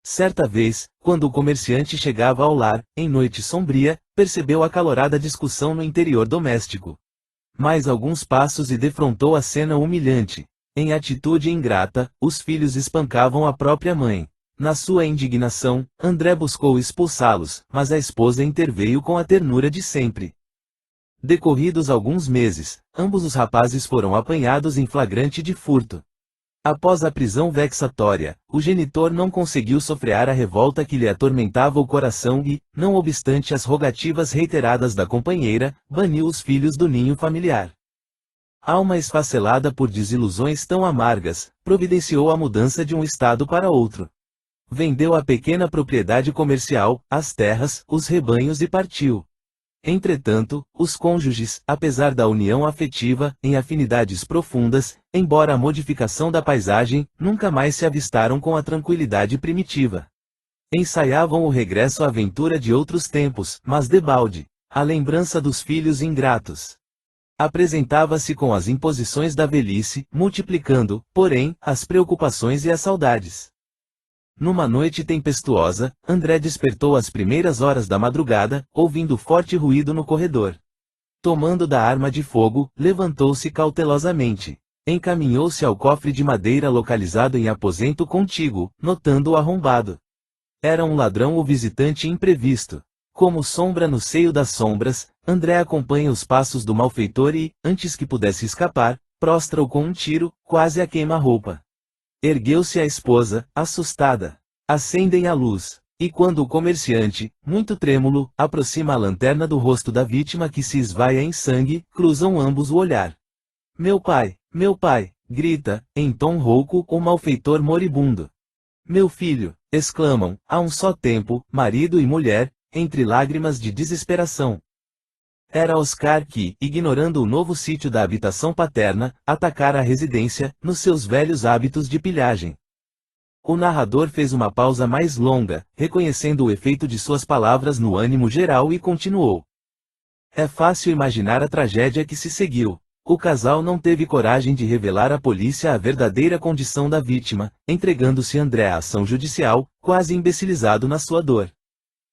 Certa vez, quando o comerciante chegava ao lar, em noite sombria, percebeu acalorada discussão no interior doméstico. Mais alguns passos e defrontou a cena humilhante. Em atitude ingrata, os filhos espancavam a própria mãe. Na sua indignação, André buscou expulsá-los, mas a esposa interveio com a ternura de sempre. Decorridos alguns meses, ambos os rapazes foram apanhados em flagrante de furto. Após a prisão vexatória, o genitor não conseguiu sofrear a revolta que lhe atormentava o coração e, não obstante as rogativas reiteradas da companheira, baniu os filhos do ninho familiar. Alma esfacelada por desilusões tão amargas, providenciou a mudança de um estado para outro. Vendeu a pequena propriedade comercial, as terras, os rebanhos e partiu. Entretanto, os cônjuges, apesar da união afetiva, em afinidades profundas, embora a modificação da paisagem, nunca mais se avistaram com a tranquilidade primitiva. Ensaiavam o regresso à aventura de outros tempos, mas debalde, a lembrança dos filhos ingratos apresentava-se com as imposições da velhice, multiplicando, porém, as preocupações e as saudades. Numa noite tempestuosa, André despertou às primeiras horas da madrugada, ouvindo forte ruído no corredor. Tomando da arma de fogo, levantou-se cautelosamente. Encaminhou-se ao cofre de madeira localizado em aposento contíguo, notando-o arrombado. Era um ladrão ou visitante imprevisto. Como sombra no seio das sombras, André acompanha os passos do malfeitor e, antes que pudesse escapar, prostra-o com um tiro, quase a queima-roupa. Ergueu-se a esposa, assustada. Acendem a luz, e quando o comerciante, muito trêmulo, aproxima a lanterna do rosto da vítima que se esvaia em sangue, cruzam ambos o olhar. Meu pai, grita, em tom rouco, o malfeitor moribundo. Meu filho, exclamam, a um só tempo, marido e mulher, entre lágrimas de desesperação. Era Oscar que, ignorando o novo sítio da habitação paterna, atacara a residência, nos seus velhos hábitos de pilhagem. O narrador fez uma pausa mais longa, reconhecendo o efeito de suas palavras no ânimo geral e continuou. É fácil imaginar a tragédia que se seguiu. O casal não teve coragem de revelar à polícia a verdadeira condição da vítima, entregando-se André à ação judicial, quase imbecilizado na sua dor.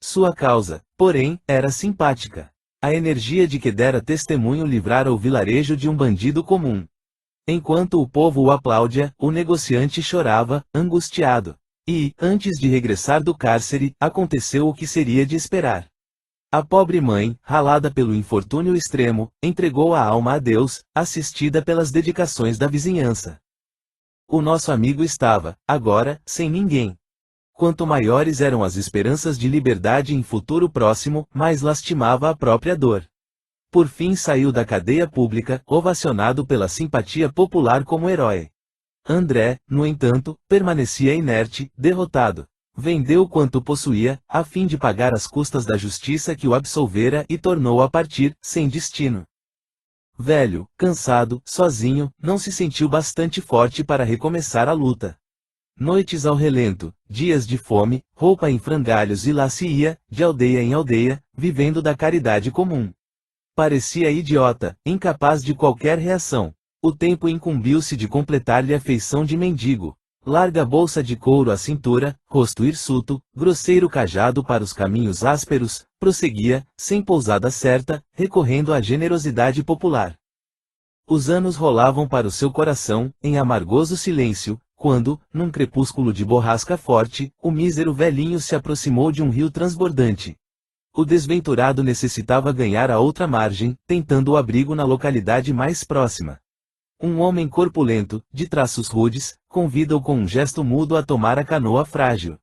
Sua causa, porém, era simpática. A energia de que dera testemunho livrara o vilarejo de um bandido comum. Enquanto o povo o aplaudia, o negociante chorava, angustiado. E, antes de regressar do cárcere, aconteceu o que seria de esperar. A pobre mãe, ralada pelo infortúnio extremo, entregou a alma a Deus, assistida pelas dedicações da vizinhança. O nosso amigo estava, agora, sem ninguém. Quanto maiores eram as esperanças de liberdade em futuro próximo, mais lastimava a própria dor. Por fim saiu da cadeia pública, ovacionado pela simpatia popular como herói. André, no entanto, permanecia inerte, derrotado. Vendeu quanto possuía, a fim de pagar as custas da justiça que o absolvera e tornou a partir, sem destino. Velho, cansado, sozinho, não se sentiu bastante forte para recomeçar a luta. Noites ao relento, dias de fome, roupa em frangalhos e lá se ia, de aldeia em aldeia, vivendo da caridade comum. Parecia idiota, incapaz de qualquer reação. O tempo incumbiu-se de completar-lhe a feição de mendigo. Larga bolsa de couro à cintura, rosto hirsuto, grosseiro cajado para os caminhos ásperos, prosseguia, sem pousada certa, recorrendo à generosidade popular. Os anos rolavam para o seu coração, em amargoso silêncio, quando, num crepúsculo de borrasca forte, o mísero velhinho se aproximou de um rio transbordante. O desventurado necessitava ganhar a outra margem, tentando o abrigo na localidade mais próxima. Um homem corpulento, de traços rudes, convida-o com um gesto mudo a tomar a canoa frágil.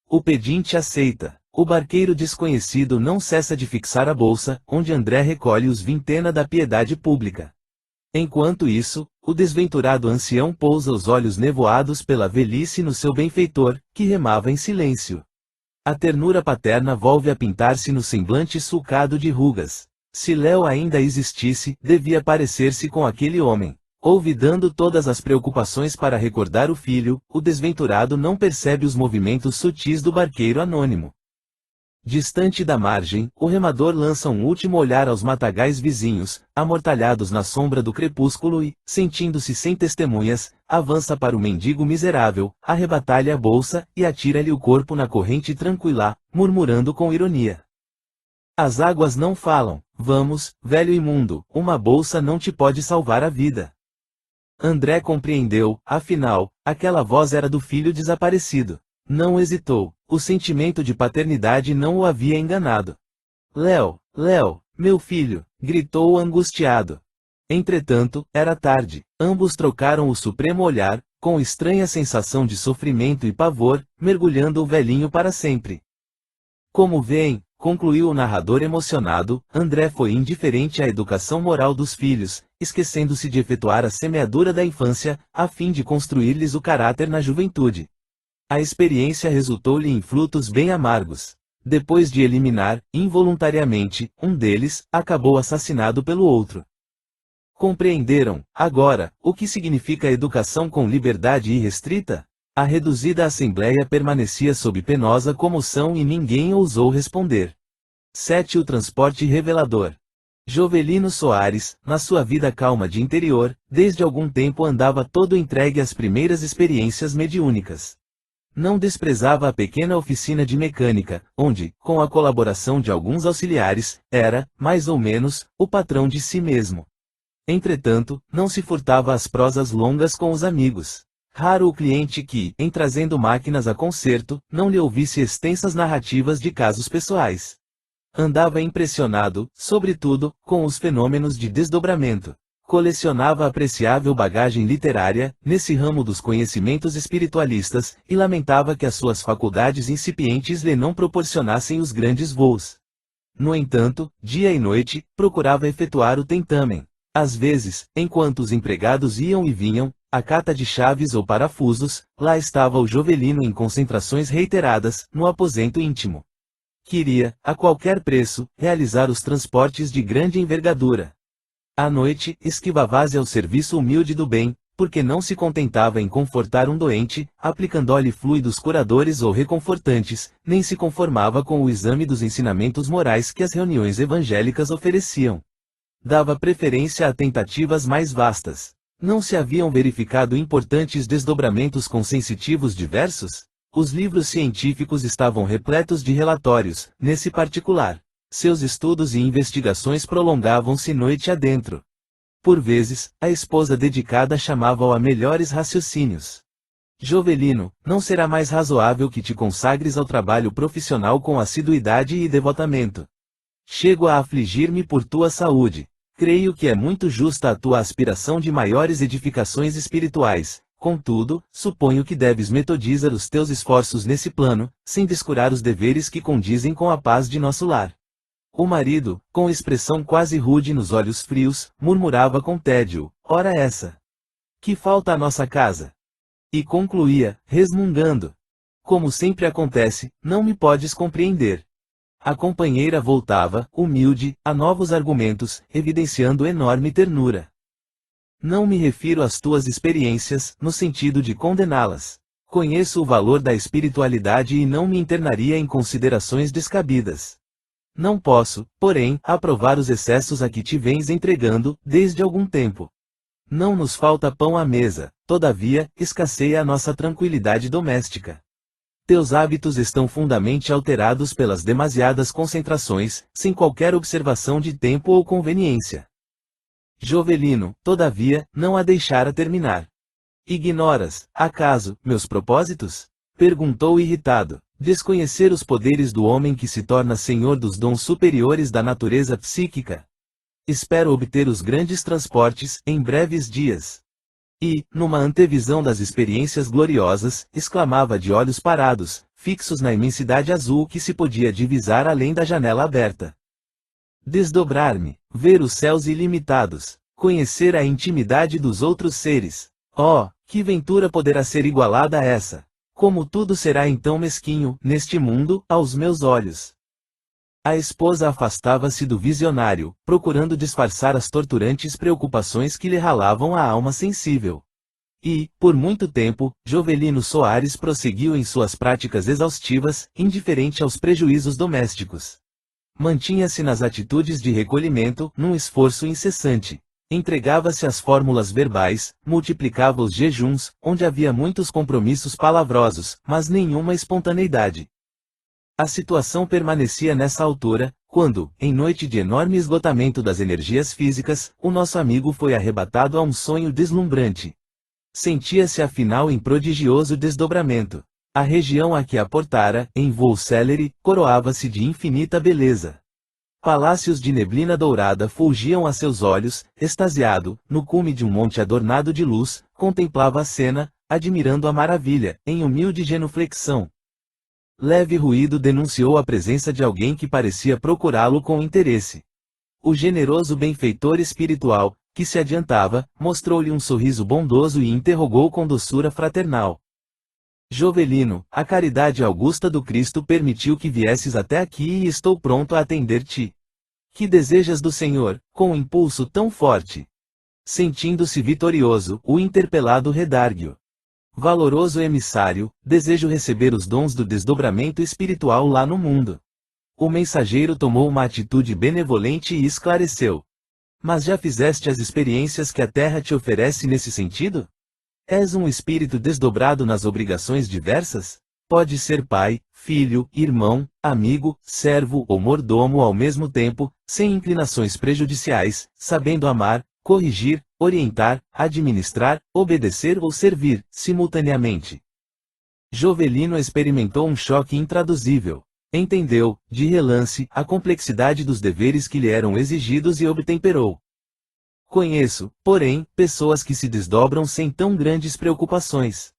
O pedinte aceita. O barqueiro desconhecido não cessa de fixar a bolsa, onde André recolhe os vintena da piedade pública. Enquanto isso, o desventurado ancião pousa os olhos nevoados pela velhice no seu benfeitor, que remava em silêncio. A ternura paterna volve a pintar-se no semblante sulcado de rugas. Se Léo ainda existisse, devia parecer-se com aquele homem. Olvidando todas as preocupações para recordar o filho, o desventurado não percebe os movimentos sutis do barqueiro anônimo. Distante da margem, o remador lança um último olhar aos matagais vizinhos, amortalhados na sombra do crepúsculo e, sentindo-se sem testemunhas, avança para o mendigo miserável, arrebata-lhe a bolsa e atira-lhe o corpo na corrente tranquila, murmurando com ironia. As águas não falam, vamos, velho imundo, uma bolsa não te pode salvar a vida. André compreendeu, afinal, aquela voz era do filho desaparecido. Não hesitou, o sentimento de paternidade não o havia enganado. Léo, Léo, meu filho, gritou angustiado. Entretanto, era tarde, ambos trocaram o supremo olhar, com estranha sensação de sofrimento e pavor, mergulhando o velhinho para sempre. Como veem, concluiu o narrador emocionado, André foi indiferente à educação moral dos filhos, esquecendo-se de efetuar a semeadura da infância, a fim de construir-lhes o caráter na juventude. A experiência resultou-lhe em frutos bem amargos. Depois de eliminar, involuntariamente, um deles, acabou assassinado pelo outro. Compreenderam, agora, o que significa educação com liberdade irrestrita? A reduzida assembleia permanecia sob penosa comoção e ninguém ousou responder. 7. O transporte revelador. Jovelino Soares, na sua vida calma de interior, desde algum tempo andava todo entregue às primeiras experiências mediúnicas. Não desprezava a pequena oficina de mecânica, onde, com a colaboração de alguns auxiliares, era, mais ou menos, o patrão de si mesmo. Entretanto, não se furtava às prosas longas com os amigos. Raro o cliente que, em trazendo máquinas a conserto, não lhe ouvisse extensas narrativas de casos pessoais. Andava impressionado, sobretudo, com os fenômenos de desdobramento. Colecionava apreciável bagagem literária, nesse ramo dos conhecimentos espiritualistas, e lamentava que as suas faculdades incipientes lhe não proporcionassem os grandes voos. No entanto, dia e noite, procurava efetuar o tentamen. Às vezes, enquanto os empregados iam e vinham, à cata de chaves ou parafusos, lá estava o Jovelino em concentrações reiteradas, no aposento íntimo. Queria, a qualquer preço, realizar os transportes de grande envergadura. À noite, esquivava-se ao serviço humilde do bem, porque não se contentava em confortar um doente, aplicando-lhe fluidos curadores ou reconfortantes, nem se conformava com o exame dos ensinamentos morais que as reuniões evangélicas ofereciam. Dava preferência a tentativas mais vastas. Não se haviam verificado importantes desdobramentos consensitivos diversos? Os livros científicos estavam repletos de relatórios, nesse particular. Seus estudos e investigações prolongavam-se noite adentro. Por vezes, a esposa dedicada chamava-o a melhores raciocínios. Jovelino, não será mais razoável que te consagres ao trabalho profissional com assiduidade e devotamento. Chego a afligir-me por tua saúde. Creio que é muito justa a tua aspiração de maiores edificações espirituais. Contudo, suponho que deves metodizar os teus esforços nesse plano, sem descurar os deveres que condizem com a paz de nosso lar. O marido, com expressão quase rude nos olhos frios, murmurava com tédio, ora essa! Que falta à nossa casa! E concluía, resmungando. Como sempre acontece, não me podes compreender. A companheira voltava, humilde, a novos argumentos, evidenciando enorme ternura. Não me refiro às tuas experiências, no sentido de condená-las. Conheço o valor da espiritualidade e não me internaria em considerações descabidas. Não posso, porém, aprovar os excessos a que te vens entregando, desde algum tempo. Não nos falta pão à mesa, todavia, escasseia a nossa tranquilidade doméstica. Teus hábitos estão fundamentalmente alterados pelas demasiadas concentrações, sem qualquer observação de tempo ou conveniência. Jovelino, todavia, não a deixara terminar. Ignoras, acaso, meus propósitos? Perguntou irritado. Desconhecer os poderes do homem que se torna senhor dos dons superiores da natureza psíquica. Espero obter os grandes transportes, em breves dias. E, numa antevisão das experiências gloriosas, exclamava de olhos parados, fixos na imensidade azul que se podia divisar além da janela aberta. Desdobrar-me, ver os céus ilimitados, conhecer a intimidade dos outros seres. Oh, que ventura poderá ser igualada a essa? Como tudo será então mesquinho, neste mundo, aos meus olhos. A esposa afastava-se do visionário, procurando disfarçar as torturantes preocupações que lhe ralavam a alma sensível. E, por muito tempo, Jovelino Soares prosseguiu em suas práticas exaustivas, indiferente aos prejuízos domésticos. Mantinha-se nas atitudes de recolhimento, num esforço incessante. Entregava-se às fórmulas verbais, multiplicava os jejuns, onde havia muitos compromissos palavrosos, mas nenhuma espontaneidade. A situação permanecia nessa altura, quando, em noite de enorme esgotamento das energias físicas, o nosso amigo foi arrebatado a um sonho deslumbrante. Sentia-se afinal em prodigioso desdobramento. A região a que aportara, em voo célere, coroava-se de infinita beleza. Palácios de neblina dourada fulgiam a seus olhos, extasiado, no cume de um monte adornado de luz, contemplava a cena, admirando a maravilha, em humilde genuflexão. Leve ruído denunciou a presença de alguém que parecia procurá-lo com interesse. O generoso benfeitor espiritual, que se adiantava, mostrou-lhe um sorriso bondoso e interrogou com doçura fraternal. Jovelino, a caridade augusta do Cristo permitiu que viesses até aqui e estou pronto a atender-te. Que desejas do Senhor, com um impulso tão forte? Sentindo-se vitorioso, o interpelado redarguiu. Valoroso emissário, desejo receber os dons do desdobramento espiritual lá no mundo. O mensageiro tomou uma atitude benevolente e esclareceu. Mas já fizeste as experiências que a terra te oferece nesse sentido? És um espírito desdobrado nas obrigações diversas? Pode ser pai, filho, irmão, amigo, servo ou mordomo ao mesmo tempo, sem inclinações prejudiciais, sabendo amar, corrigir, orientar, administrar, obedecer ou servir, simultaneamente. Jovelino experimentou um choque intraduzível. Entendeu, de relance, a complexidade dos deveres que lhe eram exigidos e obtemperou. Conheço, porém, pessoas que se desdobram sem tão grandes preocupações.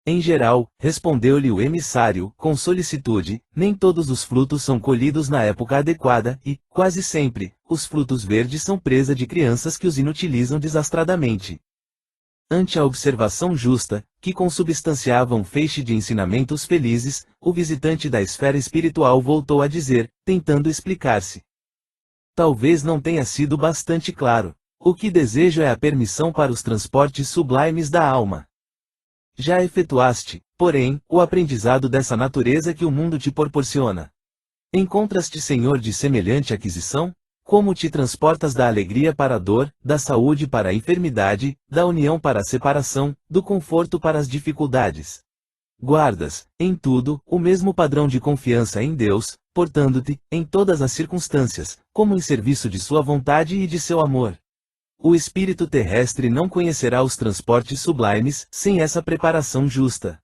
Em geral, respondeu-lhe o emissário, com solicitude, nem todos os frutos são colhidos na época adequada e, quase sempre, os frutos verdes são presa de crianças que os inutilizam desastradamente. Ante a observação justa, que consubstanciava um feixe de ensinamentos felizes, o visitante da esfera espiritual voltou a dizer, tentando explicar-se. Talvez não tenha sido bastante claro. O que desejo é a permissão para os transportes sublimes da alma. Já efetuaste, porém, o aprendizado dessa natureza que o mundo te proporciona. Encontras-te senhor de semelhante aquisição? Como te transportas da alegria para a dor, da saúde para a enfermidade, da união para a separação, do conforto para as dificuldades? Guardas, em tudo, o mesmo padrão de confiança em Deus, portando-te, em todas as circunstâncias, como em serviço de sua vontade e de seu amor. O espírito terrestre não conhecerá os transportes sublimes, sem essa preparação justa.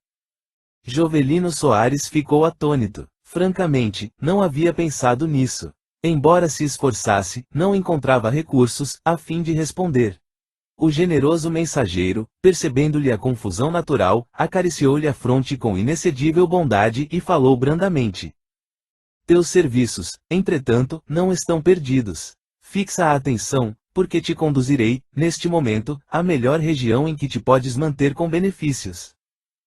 Jovelino Soares ficou atônito. Francamente, não havia pensado nisso. Embora se esforçasse, não encontrava recursos, a fim de responder. O generoso mensageiro, percebendo-lhe a confusão natural, acariciou-lhe a fronte com inexcedível bondade e falou brandamente. Teus serviços, entretanto, não estão perdidos. Fixa a atenção, porque te conduzirei, neste momento, à melhor região em que te podes manter com benefícios.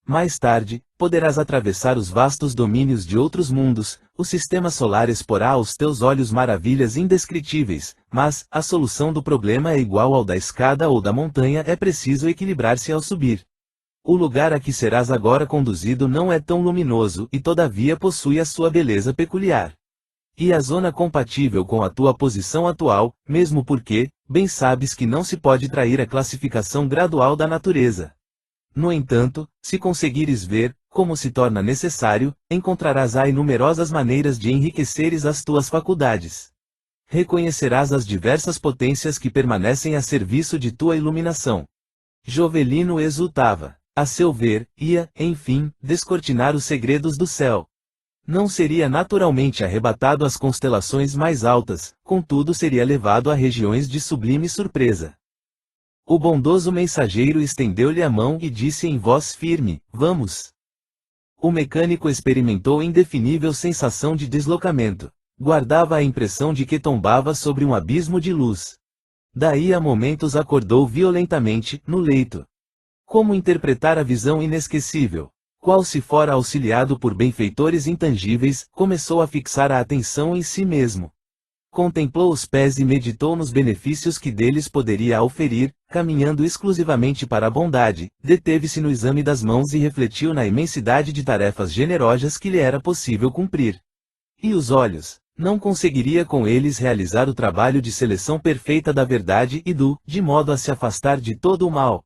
Mais tarde, poderás atravessar os vastos domínios de outros mundos, o sistema solar exporá aos teus olhos maravilhas indescritíveis, mas, a solução do problema é igual ao da escada ou da montanha, é preciso equilibrar-se ao subir. O lugar a que serás agora conduzido não é tão luminoso e todavia possui a sua beleza peculiar. E a zona compatível com a tua posição atual, mesmo porque, bem sabes que não se pode trair a classificação gradual da natureza. No entanto, se conseguires ver, como se torna necessário, encontrarás aí numerosas maneiras de enriqueceres as tuas faculdades. Reconhecerás as diversas potências que permanecem a serviço de tua iluminação. Jovelino exultava. A seu ver, ia, enfim, descortinar os segredos do céu. Não seria naturalmente arrebatado às constelações mais altas, contudo seria levado a regiões de sublime surpresa. O bondoso mensageiro estendeu-lhe a mão e disse em voz firme, vamos. O mecânico experimentou indefinível sensação de deslocamento. Guardava a impressão de que tombava sobre um abismo de luz. Daí a momentos acordou violentamente, no leito. Como interpretar a visão inesquecível? Qual se fora auxiliado por benfeitores intangíveis, começou a fixar a atenção em si mesmo. Contemplou os pés e meditou nos benefícios que deles poderia auferir, caminhando exclusivamente para a bondade, deteve-se no exame das mãos e refletiu na imensidade de tarefas generosas que lhe era possível cumprir. E os olhos? Não conseguiria com eles realizar o trabalho de seleção perfeita da verdade e de modo a se afastar de todo o mal.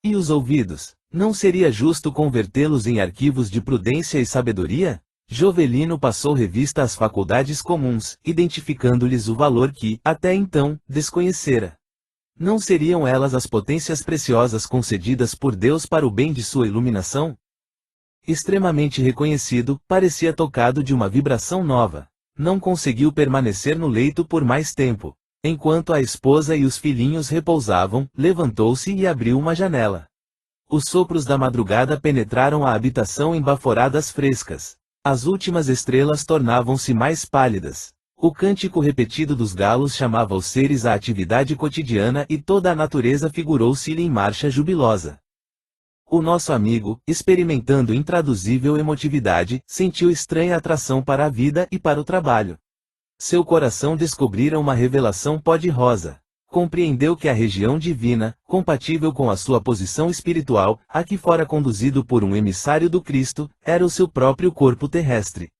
E os ouvidos? Não seria justo convertê-los em arquivos de prudência e sabedoria? Jovelino passou revista às faculdades comuns, identificando-lhes o valor que, até então, desconhecera. Não seriam elas as potências preciosas concedidas por Deus para o bem de sua iluminação? Extremamente reconhecido, parecia tocado de uma vibração nova. Não conseguiu permanecer no leito por mais tempo. Enquanto a esposa e os filhinhos repousavam, levantou-se e abriu uma janela. Os sopros da madrugada penetraram a habitação em baforadas frescas. As últimas estrelas tornavam-se mais pálidas. O cântico repetido dos galos chamava os seres à atividade cotidiana e toda a natureza figurou-se-lhe em marcha jubilosa. O nosso amigo, experimentando intraduzível emotividade, sentiu estranha atração para a vida e para o trabalho. Seu coração descobrira uma revelação pó-de-rosa. Compreendeu que a região divina, compatível com a sua posição espiritual, a que fora conduzido por um emissário do Cristo, era o seu próprio corpo terrestre.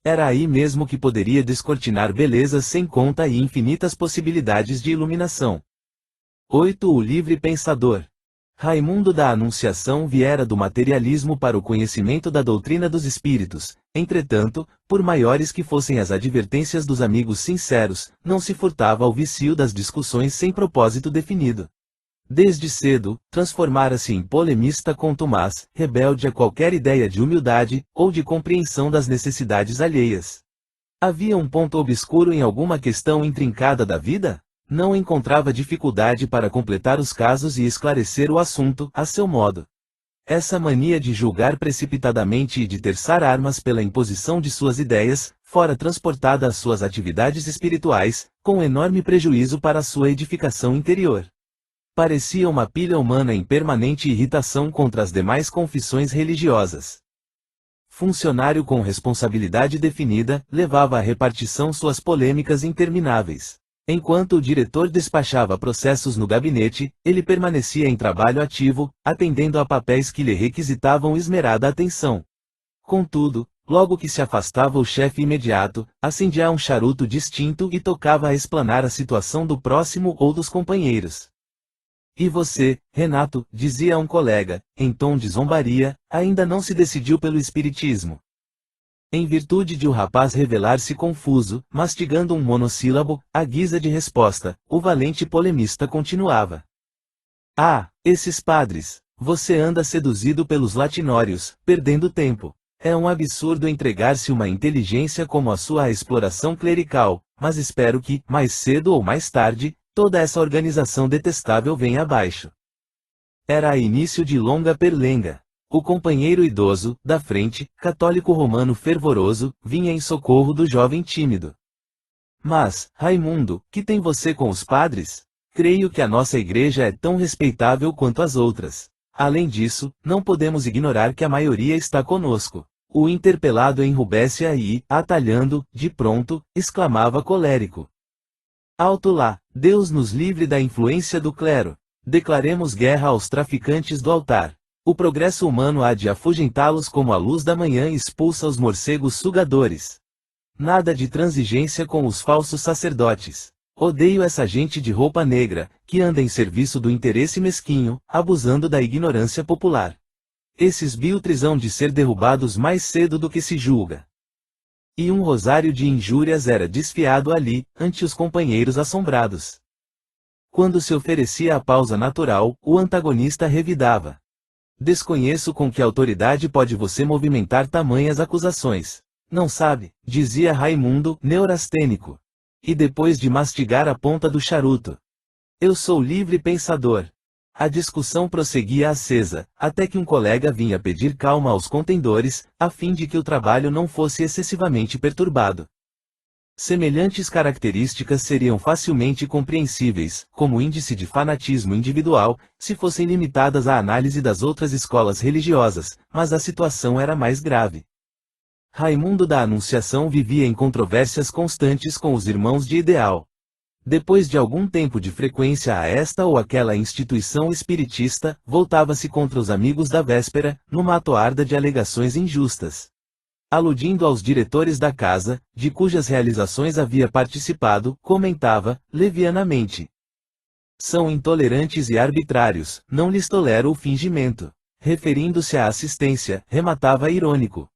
Era aí mesmo que poderia descortinar belezas sem conta e infinitas possibilidades de iluminação. 8. O livre pensador. Raimundo da Anunciação viera do materialismo para o conhecimento da doutrina dos espíritos. Entretanto, por maiores que fossem as advertências dos amigos sinceros, não se furtava ao vício das discussões sem propósito definido. Desde cedo, transformara-se em polemista contumaz, rebelde a qualquer ideia de humildade, ou de compreensão das necessidades alheias. Havia um ponto obscuro em alguma questão intrincada da vida? Não encontrava dificuldade para completar os casos e esclarecer o assunto, a seu modo. Essa mania de julgar precipitadamente e de terçar armas pela imposição de suas ideias, fora transportada às suas atividades espirituais, com enorme prejuízo para a sua edificação interior. Parecia uma pilha humana em permanente irritação contra as demais confissões religiosas. Funcionário com responsabilidade definida, levava à repartição suas polêmicas intermináveis. Enquanto o diretor despachava processos no gabinete, ele permanecia em trabalho ativo, atendendo a papéis que lhe requisitavam esmerada atenção. Contudo, logo que se afastava o chefe imediato, acendia um charuto distinto e tocava a explanar a situação do próximo ou dos companheiros. E você, Renato, dizia a um colega, em tom de zombaria, ainda não se decidiu pelo espiritismo. Em virtude de o rapaz revelar-se confuso, mastigando um monossílabo, à guisa de resposta, o valente polemista continuava. Ah, esses padres! Você anda seduzido pelos latinórios, perdendo tempo. É um absurdo entregar-se uma inteligência como a sua à exploração clerical, mas espero que, mais cedo ou mais tarde, toda essa organização detestável venha abaixo. Era a início de longa perlenga. O companheiro idoso, da frente, católico romano fervoroso, vinha em socorro do jovem tímido. Mas, Raimundo, que tem você com os padres? Creio que a nossa igreja é tão respeitável quanto as outras. Além disso, não podemos ignorar que a maioria está conosco. O interpelado enrubesce-a e, atalhando, de pronto, exclamava colérico. Alto lá, Deus nos livre da influência do clero. Declaremos guerra aos traficantes do altar. O progresso humano há de afugentá-los como a luz da manhã expulsa os morcegos sugadores. Nada de transigência com os falsos sacerdotes. Odeio essa gente de roupa negra, que anda em serviço do interesse mesquinho, abusando da ignorância popular. Esses biltres hão de ser derrubados mais cedo do que se julga. E um rosário de injúrias era desfiado ali, ante os companheiros assombrados. Quando se oferecia a pausa natural, o antagonista revidava. Desconheço com que autoridade pode você movimentar tamanhas acusações. Não sabe, dizia Raimundo, neurastênico. E depois de mastigar a ponta do charuto. Eu sou livre pensador. A discussão prosseguia acesa, até que um colega vinha pedir calma aos contendores, a fim de que o trabalho não fosse excessivamente perturbado. Semelhantes características seriam facilmente compreensíveis, como índice de fanatismo individual, se fossem limitadas à análise das outras escolas religiosas, mas a situação era mais grave. Raimundo da Anunciação vivia em controvérsias constantes com os irmãos de ideal. Depois de algum tempo de frequência a esta ou aquela instituição espiritista, voltava-se contra os amigos da véspera, numa atoarda de alegações injustas. Aludindo aos diretores da casa, de cujas realizações havia participado, comentava, levianamente: são intolerantes e arbitrários, não lhes tolero o fingimento. Referindo-se à assistência, rematava irônico: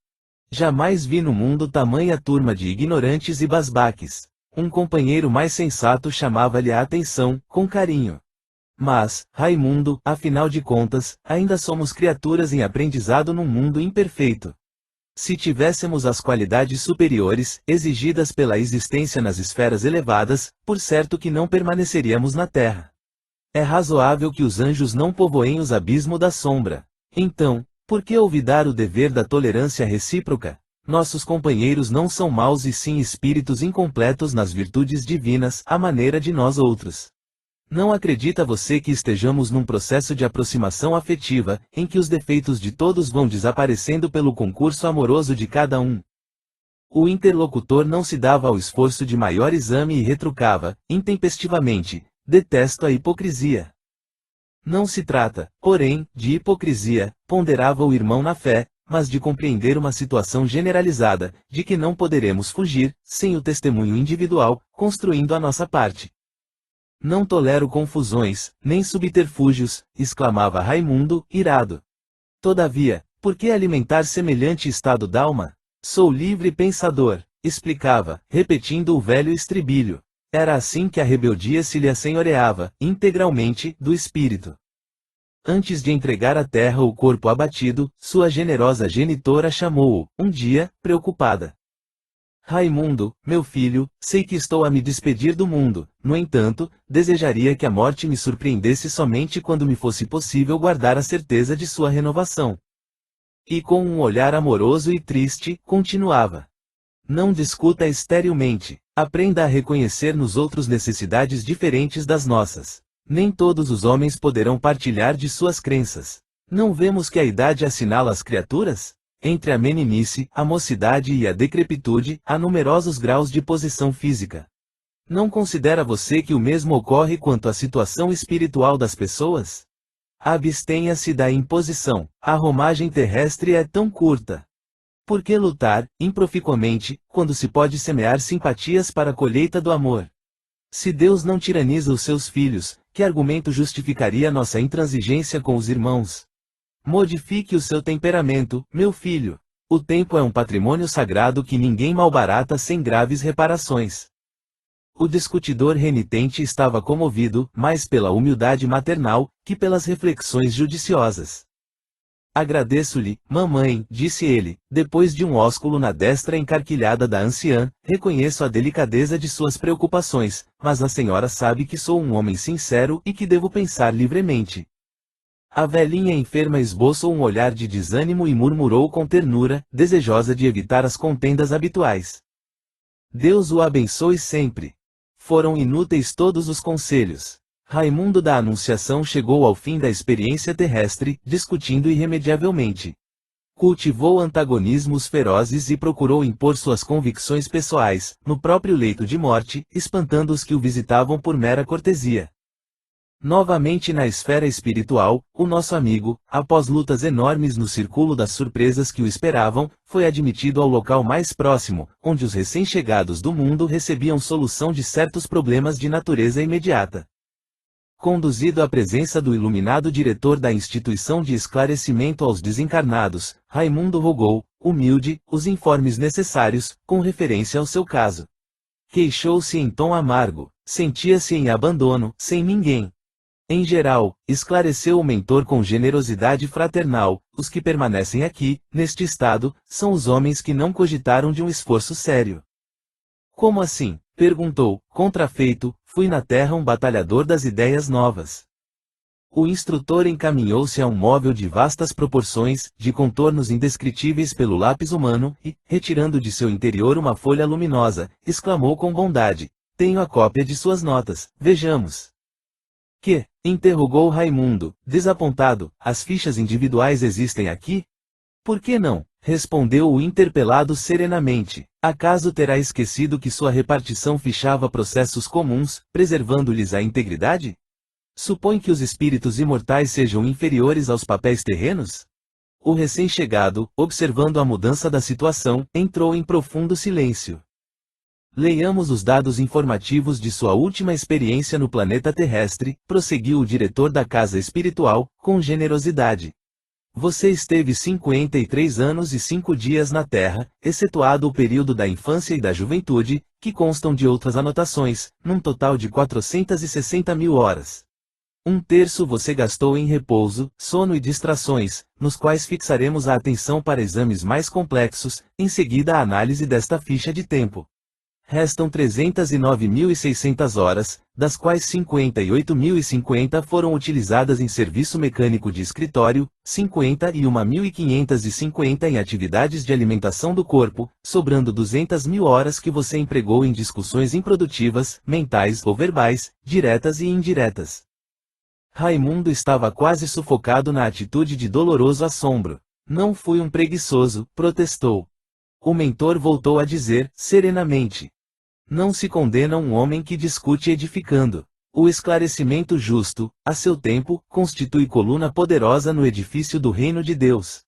jamais vi no mundo tamanha turma de ignorantes e basbaques. Um companheiro mais sensato chamava-lhe a atenção, com carinho: mas, Raimundo, afinal de contas, ainda somos criaturas em aprendizado num mundo imperfeito. Se tivéssemos as qualidades superiores, exigidas pela existência nas esferas elevadas, por certo que não permaneceríamos na Terra. É razoável que os anjos não povoem os abismos da sombra. Então, por que olvidar o dever da tolerância recíproca? Nossos companheiros não são maus e sim espíritos incompletos nas virtudes divinas, à maneira de nós outros. Não acredita você que estejamos num processo de aproximação afetiva, em que os defeitos de todos vão desaparecendo pelo concurso amoroso de cada um? O interlocutor não se dava ao esforço de maior exame e retrucava, intempestivamente: detesto a hipocrisia. Não se trata, porém, de hipocrisia, ponderava o irmão na fé, mas de compreender uma situação generalizada, de que não poderemos fugir, sem o testemunho individual, construindo a nossa parte. Não tolero confusões, nem subterfúgios, exclamava Raimundo, irado. Todavia, por que alimentar semelhante estado d'alma? Sou livre pensador, explicava, repetindo o velho estribilho. Era assim que a rebeldia se lhe assenhoreava, integralmente, do espírito. Antes de entregar à terra o corpo abatido, sua generosa genitora chamou-o, um dia, preocupada: Raimundo, meu filho, sei que estou a me despedir do mundo, no entanto, desejaria que a morte me surpreendesse somente quando me fosse possível guardar a certeza de sua renovação. E com um olhar amoroso e triste, continuava: não discuta esterilmente, aprenda a reconhecer nos outros necessidades diferentes das nossas. Nem todos os homens poderão partilhar de suas crenças. Não vemos que a idade assinala as criaturas? Entre a meninice, a mocidade e a decrepitude, há numerosos graus de posição física. Não considera você que o mesmo ocorre quanto à situação espiritual das pessoas? Abstenha-se da imposição, a romagem terrestre é tão curta. Por que lutar, improficuamente, quando se pode semear simpatias para a colheita do amor? Se Deus não tiraniza os seus filhos, que argumento justificaria nossa intransigência com os irmãos? Modifique o seu temperamento, meu filho. O tempo é um patrimônio sagrado que ninguém malbarata sem graves reparações. O discutidor renitente estava comovido, mais pela humildade maternal, que pelas reflexões judiciosas. Agradeço-lhe, mamãe, disse ele, depois de um ósculo na destra encarquilhada da anciã, reconheço a delicadeza de suas preocupações, mas a senhora sabe que sou um homem sincero e que devo pensar livremente. A velhinha enferma esboçou um olhar de desânimo e murmurou com ternura, desejosa de evitar as contendas habituais: Deus o abençoe sempre. Foram inúteis todos os conselhos. Raimundo da Anunciação chegou ao fim da experiência terrestre, discutindo irremediavelmente. Cultivou antagonismos ferozes e procurou impor suas convicções pessoais, no próprio leito de morte, espantando os que o visitavam por mera cortesia. Novamente na esfera espiritual, o nosso amigo, após lutas enormes no círculo das surpresas que o esperavam, foi admitido ao local mais próximo, onde os recém-chegados do mundo recebiam solução de certos problemas de natureza imediata. Conduzido à presença do iluminado diretor da instituição de esclarecimento aos desencarnados, Raimundo rogou, humilde, os informes necessários, com referência ao seu caso. Queixou-se em tom amargo, sentia-se em abandono, sem ninguém. Em geral, esclareceu o mentor com generosidade fraternal, os que permanecem aqui, neste estado, são os homens que não cogitaram de um esforço sério. Como assim? Perguntou, contrafeito, fui na terra um batalhador das ideias novas. O instrutor encaminhou-se a um móvel de vastas proporções, de contornos indescritíveis pelo lápis humano, e, retirando de seu interior uma folha luminosa, exclamou com bondade: tenho a cópia de suas notas, vejamos. Que? Interrogou Raimundo, desapontado, as fichas individuais existem aqui? Por que não? Respondeu o interpelado serenamente. Acaso terá esquecido que sua repartição fichava processos comuns, preservando-lhes a integridade? Supõe que os espíritos imortais sejam inferiores aos papéis terrenos? O recém-chegado, observando a mudança da situação, entrou em profundo silêncio. Leiamos os dados informativos de sua última experiência no planeta terrestre, prosseguiu o diretor da casa espiritual, com generosidade. Você esteve 53 anos e 5 dias na Terra, excetuado o período da infância e da juventude, que constam de outras anotações, num total de 460.000 horas. Um terço você gastou em repouso, sono e distrações, nos quais fixaremos a atenção para exames mais complexos, em seguida a análise desta ficha de tempo. Restam 309.600 horas, das quais 58.050 foram utilizadas em serviço mecânico de escritório, 51.550 em atividades de alimentação do corpo, sobrando 200.000 horas que você empregou em discussões improdutivas, mentais ou verbais, diretas e indiretas. Raimundo estava quase sufocado na atitude de doloroso assombro. Não fui um preguiçoso, protestou. O mentor voltou a dizer, serenamente. Não se condena um homem que discute edificando. O esclarecimento justo, a seu tempo, constitui coluna poderosa no edifício do reino de Deus.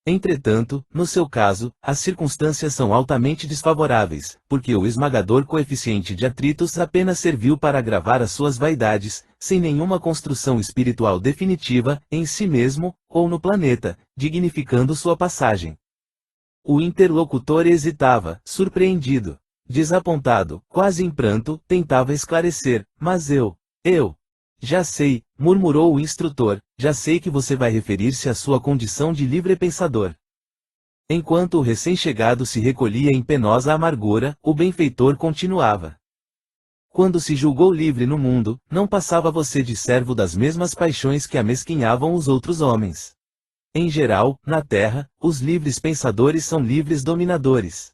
Entretanto, no seu caso, as circunstâncias são altamente desfavoráveis, porque o esmagador coeficiente de atritos apenas serviu para agravar as suas vaidades, sem nenhuma construção espiritual definitiva, em si mesmo, ou no planeta, dignificando sua passagem. O interlocutor hesitava, surpreendido. Desapontado, quase em pranto, tentava esclarecer, mas eu. Já sei, murmurou o instrutor, já sei que você vai referir-se à sua condição de livre pensador. Enquanto o recém-chegado se recolhia em penosa amargura, o benfeitor continuava. Quando se julgou livre no mundo, não passava você de servo das mesmas paixões que amesquinhavam os outros homens. Em geral, na Terra, os livres pensadores são livres dominadores.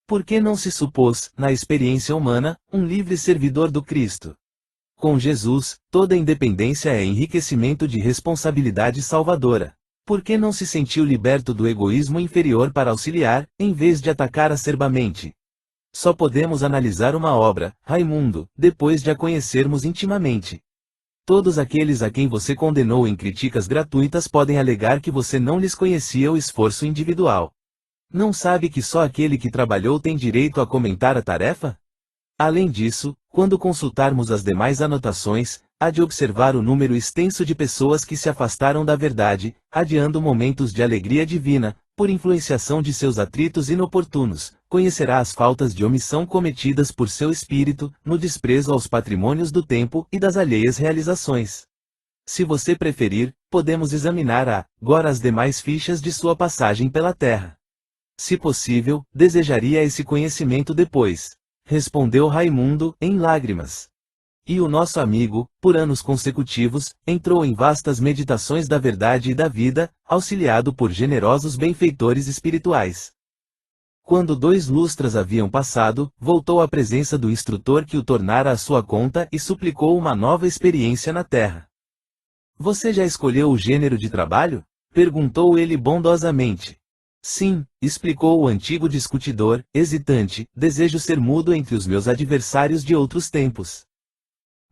Por que não se supôs, na experiência humana, um livre servidor do Cristo? Com Jesus, toda independência é enriquecimento de responsabilidade salvadora. Por que não se sentiu liberto do egoísmo inferior para auxiliar, em vez de atacar acerbamente? Só podemos analisar uma obra, Raimundo, depois de a conhecermos intimamente. Todos aqueles a quem você condenou em críticas gratuitas podem alegar que você não lhes conhecia o esforço individual. Não sabe que só aquele que trabalhou tem direito a comentar a tarefa? Além disso, quando consultarmos as demais anotações, há de observar o número extenso de pessoas que se afastaram da verdade, adiando momentos de alegria divina, por influenciação de seus atritos inoportunos. Conhecerá as faltas de omissão cometidas por seu espírito, no desprezo aos patrimônios do tempo e das alheias realizações. Se você preferir, podemos examinar agora as demais fichas de sua passagem pela Terra. Se possível, desejaria esse conhecimento depois, respondeu Raimundo, em lágrimas. E o nosso amigo, por anos consecutivos, entrou em vastas meditações da verdade e da vida, auxiliado por generosos benfeitores espirituais. Quando 2 lustras haviam passado, voltou à presença do instrutor que o tornara à sua conta e suplicou uma nova experiência na Terra. Você já escolheu o gênero de trabalho? Perguntou ele bondosamente. Sim, explicou o antigo discutidor, hesitante, desejo ser mudo entre os meus adversários de outros tempos.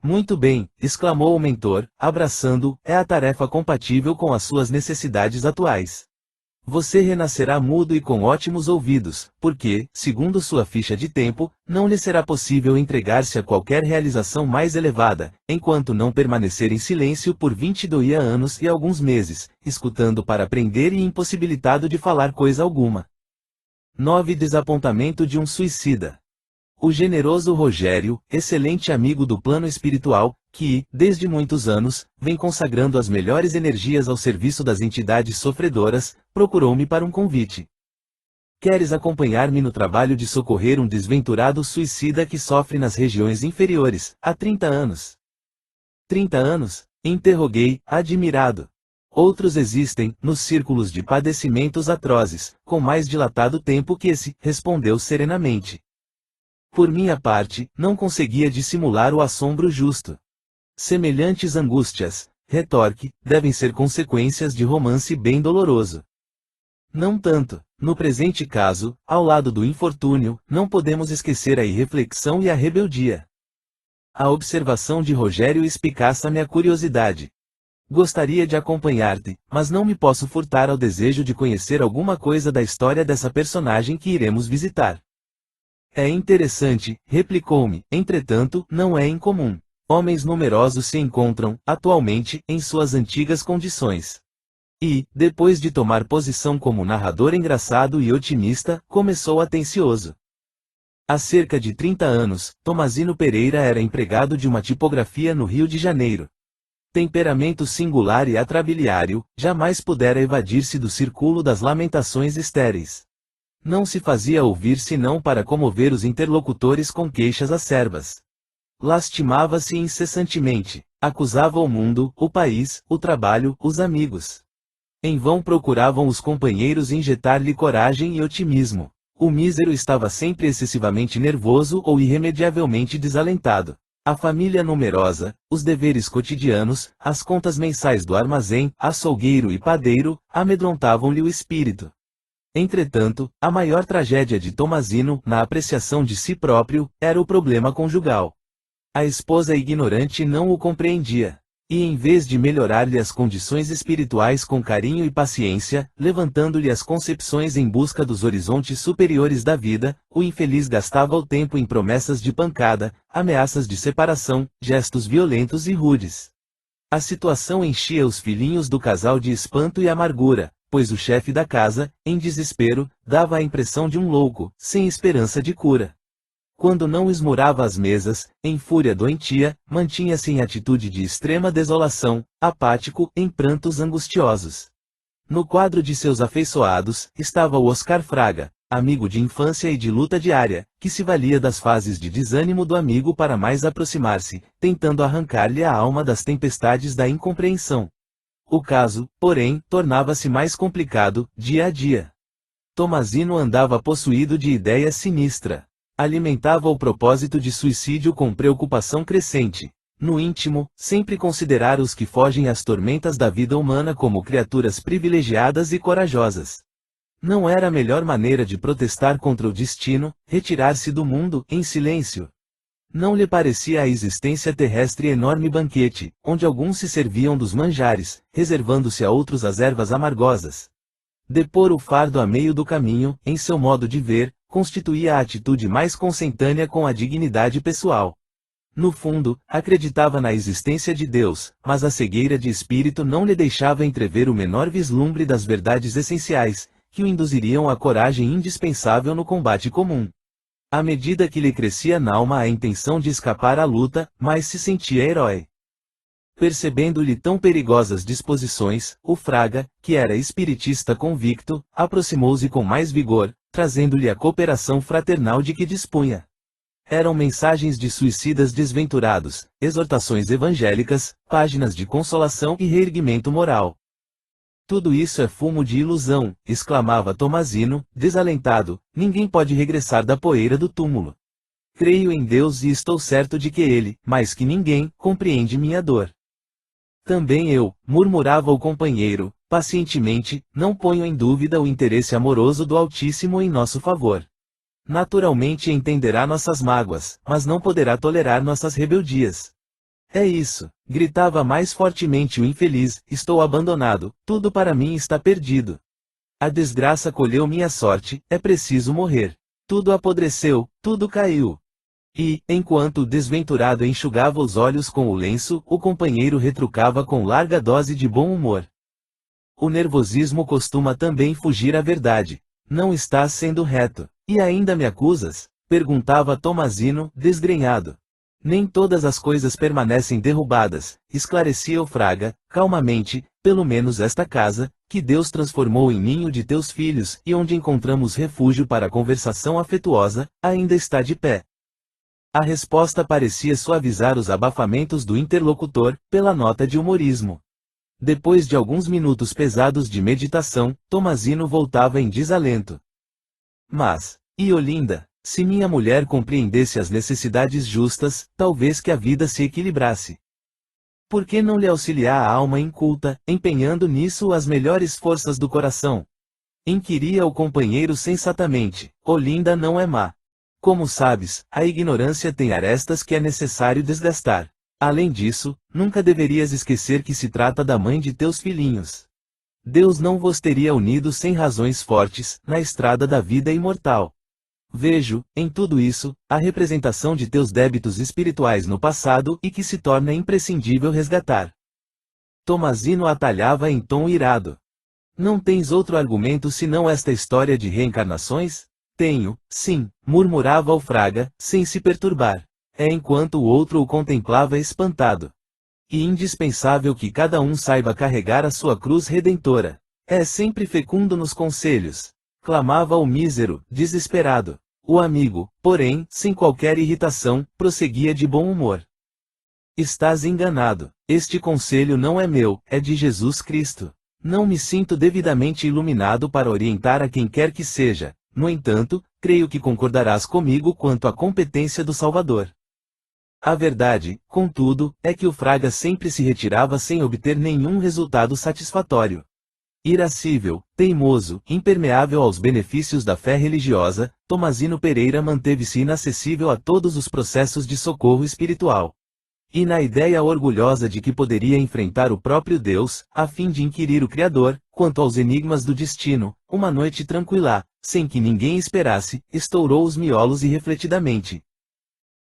Muito bem, exclamou o mentor, abraçando-o, é a tarefa compatível com as suas necessidades atuais. Você renascerá mudo e com ótimos ouvidos, porque, segundo sua ficha de tempo, não lhe será possível entregar-se a qualquer realização mais elevada, enquanto não permanecer em silêncio por 22 anos e alguns meses, escutando para aprender e impossibilitado de falar coisa alguma. 9. Desapontamento de um suicida. O generoso Rogério, excelente amigo do plano espiritual, que, desde muitos anos, vem consagrando as melhores energias ao serviço das entidades sofredoras, procurou-me para um convite. Queres acompanhar-me no trabalho de socorrer um desventurado suicida que sofre nas regiões inferiores, há 30 anos? 30 anos? Interroguei, admirado. Outros existem, nos círculos de padecimentos atrozes, com mais dilatado tempo que esse, respondeu serenamente. Por minha parte, não conseguia dissimular o assombro justo. Semelhantes angústias, retorque, devem ser consequências de romance bem doloroso. Não tanto, No presente caso, ao lado do infortúnio, não podemos esquecer a irreflexão e a rebeldia. A observação de Rogério espicaça minha curiosidade. Gostaria de acompanhar-te, mas não me posso furtar ao desejo de conhecer alguma coisa da história dessa personagem que iremos visitar. É interessante, replicou-me, entretanto, não é incomum. Homens numerosos se encontram, atualmente, em suas antigas condições. E, depois de tomar posição como narrador engraçado e otimista, começou atencioso. Há cerca de 30 anos, Tomazino Pereira era empregado de uma tipografia no Rio de Janeiro. Temperamento singular e atrabiliário, jamais pudera evadir-se do círculo das lamentações estéreis. Não se fazia ouvir senão para comover os interlocutores com queixas acerbas. Lastimava-se incessantemente, acusava o mundo, o país, o trabalho, os amigos. Em vão procuravam os companheiros injetar-lhe coragem e otimismo. O mísero estava sempre excessivamente nervoso ou irremediavelmente desalentado. A família numerosa, os deveres cotidianos, as contas mensais do armazém, açougueiro e padeiro, amedrontavam-lhe o espírito. Entretanto, a maior tragédia de Tomazino, na apreciação de si próprio, era o problema conjugal. A esposa ignorante não o compreendia. E em vez de melhorar-lhe as condições espirituais com carinho e paciência, levantando-lhe as concepções em busca dos horizontes superiores da vida, o infeliz gastava o tempo em promessas de pancada, ameaças de separação, gestos violentos e rudes. A situação enchia os filhinhos do casal de espanto e amargura, pois o chefe da casa, em desespero, dava a impressão de um louco, sem esperança de cura. Quando não esmurava as mesas, em fúria doentia, mantinha-se em atitude de extrema desolação, apático, em prantos angustiosos. No quadro de seus afeiçoados, estava o Oscar Fraga, amigo de infância e de luta diária, que se valia das fases de desânimo do amigo para mais aproximar-se, tentando arrancar-lhe a alma das tempestades da incompreensão. O caso, porém, tornava-se mais complicado, dia a dia. Tomazino andava possuído de ideia sinistra. Alimentava o propósito de suicídio com preocupação crescente. No íntimo, sempre considerara os que fogem às tormentas da vida humana como criaturas privilegiadas e corajosas. Não era a melhor maneira de protestar contra o destino, retirar-se do mundo, em silêncio? Não lhe parecia a existência terrestre enorme banquete, onde alguns se serviam dos manjares, reservando-se a outros as ervas amargosas? Depor o fardo a meio do caminho, em seu modo de ver, constituía a atitude mais consentânea com a dignidade pessoal. No fundo, acreditava na existência de Deus, mas a cegueira de espírito não lhe deixava entrever o menor vislumbre das verdades essenciais, que o induziriam à coragem indispensável no combate comum. À medida que lhe crescia n'alma a intenção de escapar à luta, mais se sentia herói. Percebendo-lhe tão perigosas disposições, o Fraga, que era espiritista convicto, aproximou-se com mais vigor, trazendo-lhe a cooperação fraternal de que dispunha. Eram mensagens de suicidas desventurados, exortações evangélicas, páginas de consolação e reerguimento moral. Tudo isso é fumo de ilusão, exclamava Tomazino, desalentado, ninguém pode regressar da poeira do túmulo. Creio em Deus e estou certo de que Ele, mais que ninguém, compreende minha dor. Também eu, murmurava o companheiro, pacientemente, não ponho em dúvida o interesse amoroso do Altíssimo em nosso favor. Naturalmente entenderá nossas mágoas, mas não poderá tolerar nossas rebeldias. É isso, gritava mais fortemente o infeliz, estou abandonado, tudo para mim está perdido. A desgraça colheu minha sorte, é preciso morrer. Tudo apodreceu, tudo caiu. E, enquanto o desventurado enxugava os olhos com o lenço, o companheiro retrucava com larga dose de bom humor. O nervosismo costuma também fugir à verdade. Não estás sendo reto. E ainda me acusas? Perguntava Tomazino, desgrenhado. Nem todas as coisas permanecem derrubadas, esclarecia o Fraga, calmamente, pelo menos esta casa, que Deus transformou em ninho de teus filhos e onde encontramos refúgio para a conversação afetuosa, ainda está de pé. A resposta parecia suavizar os abafamentos do interlocutor, pela nota de humorismo. Depois de alguns minutos pesados de meditação, Tomazino voltava em desalento. Mas, e Olinda, se minha mulher compreendesse as necessidades justas, talvez que a vida se equilibrasse. Por que não lhe auxiliar a alma inculta, empenhando nisso as melhores forças do coração? Inquiria o companheiro sensatamente. Olinda não é má. Como sabes, a ignorância tem arestas que é necessário desgastar. Além disso, nunca deverias esquecer que se trata da mãe de teus filhinhos. Deus não vos teria unido sem razões fortes, na estrada da vida imortal. Vejo, em tudo isso, a representação de teus débitos espirituais no passado e que se torna imprescindível resgatar. Tomazino atalhava em tom irado. Não tens outro argumento senão esta história de reencarnações? Tenho, sim, murmurava o Fraga, sem se perturbar. É enquanto o outro o contemplava espantado. E indispensável que cada um saiba carregar a sua cruz redentora. É sempre fecundo nos conselhos. Clamava o mísero, desesperado. O amigo, porém, sem qualquer irritação, prosseguia de bom humor. Estás enganado. Este conselho não é meu, é de Jesus Cristo. Não me sinto devidamente iluminado para orientar a quem quer que seja. No entanto, creio que concordarás comigo quanto à competência do Salvador. A verdade, contudo, é que o Fraga sempre se retirava sem obter nenhum resultado satisfatório. Irascível, teimoso, impermeável aos benefícios da fé religiosa, Tomazino Pereira manteve-se inacessível a todos os processos de socorro espiritual. E na ideia orgulhosa de que poderia enfrentar o próprio Deus, a fim de inquirir o Criador, quanto aos enigmas do destino, uma noite tranquila, sem que ninguém esperasse, estourou os miolos irrefletidamente.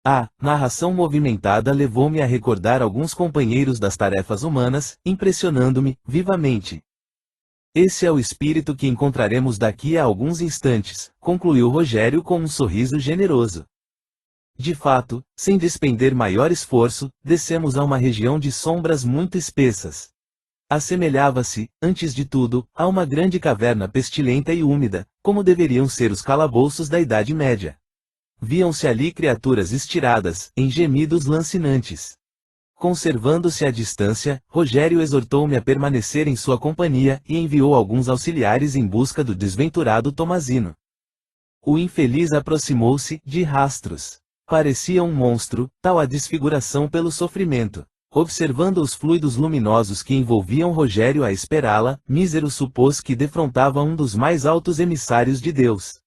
A narração movimentada levou-me a recordar alguns companheiros das tarefas humanas, impressionando-me, vivamente. Esse é o espírito que encontraremos daqui a alguns instantes, concluiu Rogério com um sorriso generoso. De fato, sem despender maior esforço, descemos a uma região de sombras muito espessas. Assemelhava-se, antes de tudo, a uma grande caverna pestilenta e úmida, como deveriam ser os calabouços da Idade Média. Viam-se ali criaturas estiradas, em gemidos lancinantes. Conservando-se à distância, Rogério exortou-me a permanecer em sua companhia e enviou alguns auxiliares em busca do desventurado Tomazino. O infeliz aproximou-se, de rastros. Parecia um monstro, tal a desfiguração pelo sofrimento. Observando os fluidos luminosos que envolviam Rogério a esperá-la, mísero supôs que defrontava um dos mais altos emissários de Deus.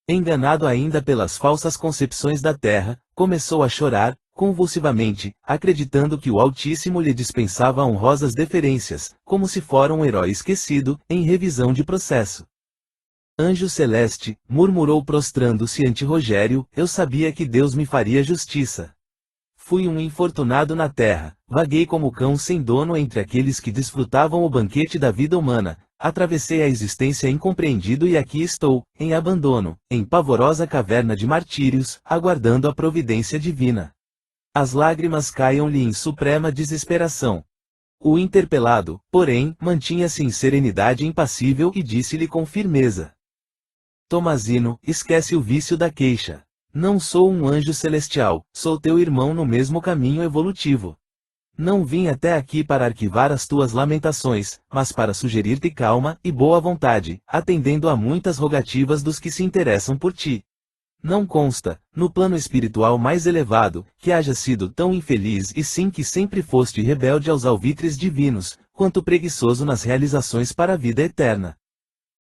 Enganado ainda pelas falsas concepções da terra, começou a chorar, convulsivamente, acreditando que o Altíssimo lhe dispensava honrosas deferências, como se fora um herói esquecido, em revisão de processo. Anjo celeste, murmurou prostrando-se ante Rogério, eu sabia que Deus me faria justiça. Fui um infortunado na terra, vaguei como cão sem dono entre aqueles que desfrutavam o banquete da vida humana, atravessei a existência incompreendido e aqui estou, em abandono, em pavorosa caverna de martírios, aguardando a providência divina. As lágrimas caíam-lhe em suprema desesperação. O interpelado, porém, mantinha-se em serenidade impassível e disse-lhe com firmeza: Tomazino, esquece o vício da queixa. Não sou um anjo celestial, sou teu irmão no mesmo caminho evolutivo. Não vim até aqui para arquivar as tuas lamentações, mas para sugerir-te calma e boa vontade, atendendo a muitas rogativas dos que se interessam por ti. Não consta, no plano espiritual mais elevado, que haja sido tão infeliz e sim que sempre foste rebelde aos alvitres divinos, quanto preguiçoso nas realizações para a vida eterna.